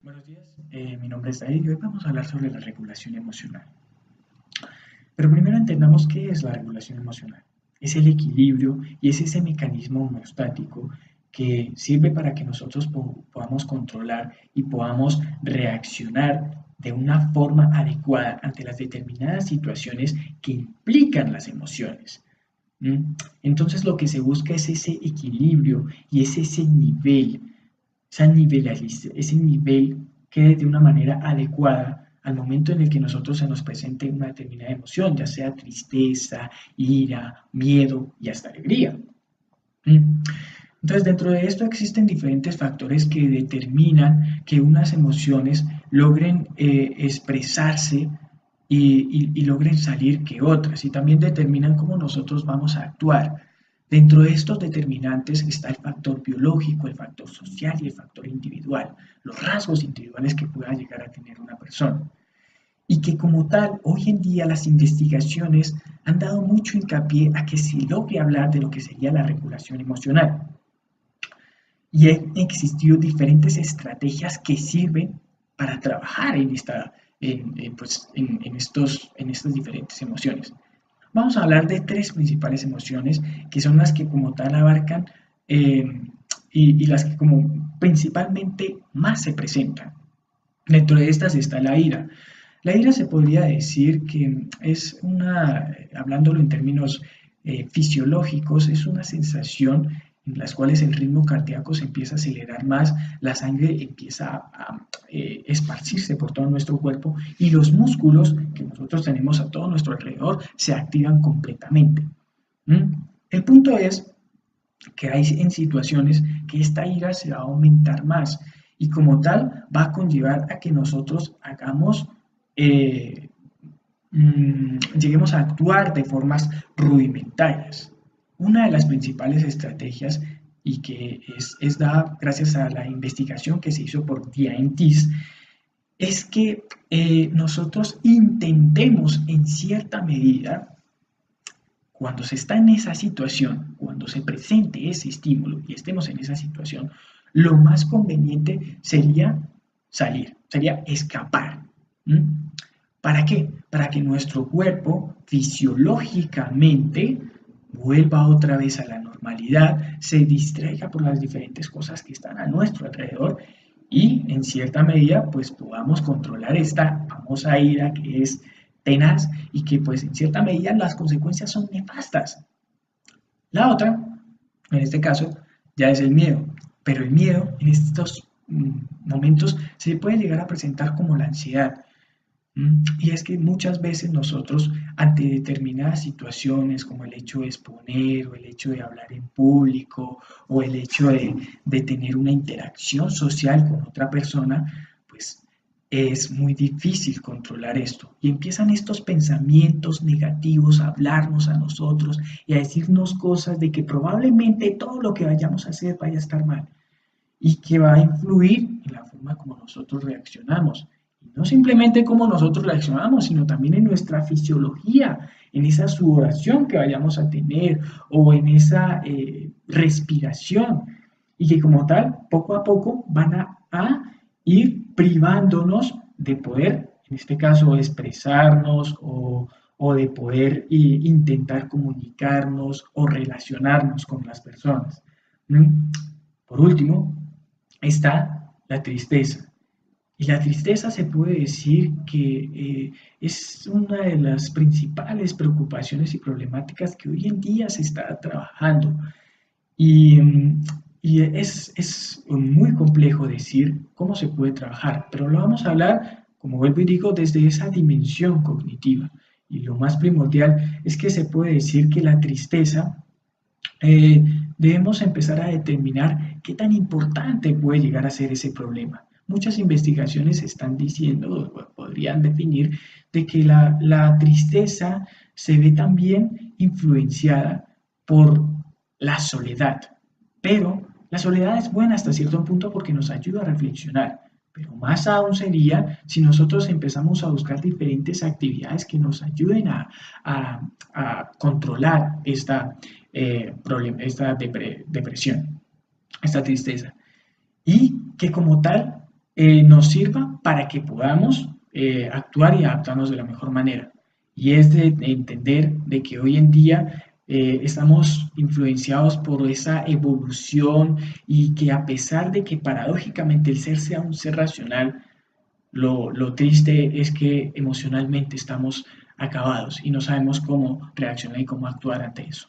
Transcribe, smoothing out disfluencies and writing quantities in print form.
Buenos días, mi nombre es David y hoy vamos a hablar sobre la regulación emocional. Pero primero entendamos qué es la regulación emocional. Es el equilibrio y es ese mecanismo homeostático que sirve para que nosotros podamos controlar y podamos reaccionar de una forma adecuada ante las determinadas situaciones que implican las emociones. ¿Mm? Entonces lo que se busca es ese equilibrio y es ese nivel quede de una manera adecuada al momento en el que nosotros se nos presente una determinada emoción, ya sea tristeza, ira, miedo y hasta alegría. Entonces, dentro de esto existen diferentes factores que determinan que unas emociones logren expresarse y logren salir que otras, y también determinan cómo nosotros vamos a actuar. Dentro de estos determinantes está el factor biológico, el factor social y el factor individual, los rasgos individuales que pueda llegar a tener una persona. Y que como tal, hoy en día las investigaciones han dado mucho hincapié a que se logre hablar de lo que sería la regulación emocional. Y han existido diferentes estrategias que sirven para trabajar en estas diferentes emociones. Vamos a hablar de tres principales emociones que son las que como tal abarcan eh, y las que como principalmente más se presentan. Dentro de estas está la ira. La ira se podría decir que es hablándolo en términos fisiológicos, es una sensación en las cuales el ritmo cardíaco se empieza a acelerar más, la sangre empieza a esparcirse por todo nuestro cuerpo y los músculos que nosotros tenemos a todo nuestro alrededor se activan completamente. ¿Mm? El punto es que hay en situaciones que esta ira se va a aumentar más y como tal va a conllevar a que nosotros lleguemos a actuar de formas rudimentarias. Una de las principales estrategias y que es dada gracias a la investigación que se hizo por DIANTIS es que nosotros intentemos en cierta medida cuando se está en esa situación, cuando se presente ese estímulo y estemos en esa situación, lo más conveniente sería salir, sería escapar. ¿Mm? ¿Para qué? Para que nuestro cuerpo fisiológicamente vuelva otra vez a la normalidad, se distraiga por las diferentes cosas que están a nuestro alrededor y en cierta medida pues podamos controlar esta famosa ira que es tenaz y que pues en cierta medida las consecuencias son nefastas. La otra, en este caso, ya es el miedo, pero el miedo en estos momentos se puede llegar a presentar como la ansiedad. Y es que muchas veces nosotros ante determinadas situaciones como el hecho de exponer o el hecho de hablar en público o el hecho de tener una interacción social con otra persona, pues es muy difícil controlar esto. Y empiezan estos pensamientos negativos a hablarnos a nosotros y a decirnos cosas de que probablemente todo lo que vayamos a hacer vaya a estar mal y que va a influir en la forma como nosotros reaccionamos. Y no simplemente cómo nosotros reaccionamos, sino también en nuestra fisiología, en esa sudoración que vayamos a tener o en esa respiración. Y que como tal, poco a poco van a ir privándonos de poder, en este caso, expresarnos o de poder intentar comunicarnos o relacionarnos con las personas. Por último, está la tristeza. Y la tristeza se puede decir que es una de las principales preocupaciones y problemáticas que hoy en día se está trabajando. Y, y es muy complejo decir cómo se puede trabajar, pero lo vamos a hablar, como vuelvo y digo, desde esa dimensión cognitiva. Y lo más primordial es que se puede decir que la tristeza eh, debemos empezar a determinar qué tan importante puede llegar a ser ese problema. Muchas investigaciones están diciendo, o podrían definir, de que la tristeza se ve también influenciada por la soledad. Pero la soledad es buena hasta cierto punto porque nos ayuda a reflexionar. Pero más aún sería si nosotros empezamos a buscar diferentes actividades que nos ayuden a controlar esta depresión, esta tristeza. Y que como tal nos sirva para que podamos actuar y adaptarnos de la mejor manera. Y es de entender de que hoy en día estamos influenciados por esa evolución y que a pesar de que paradójicamente el ser sea un ser racional, lo triste es que emocionalmente estamos acabados y no sabemos cómo reaccionar y cómo actuar ante eso.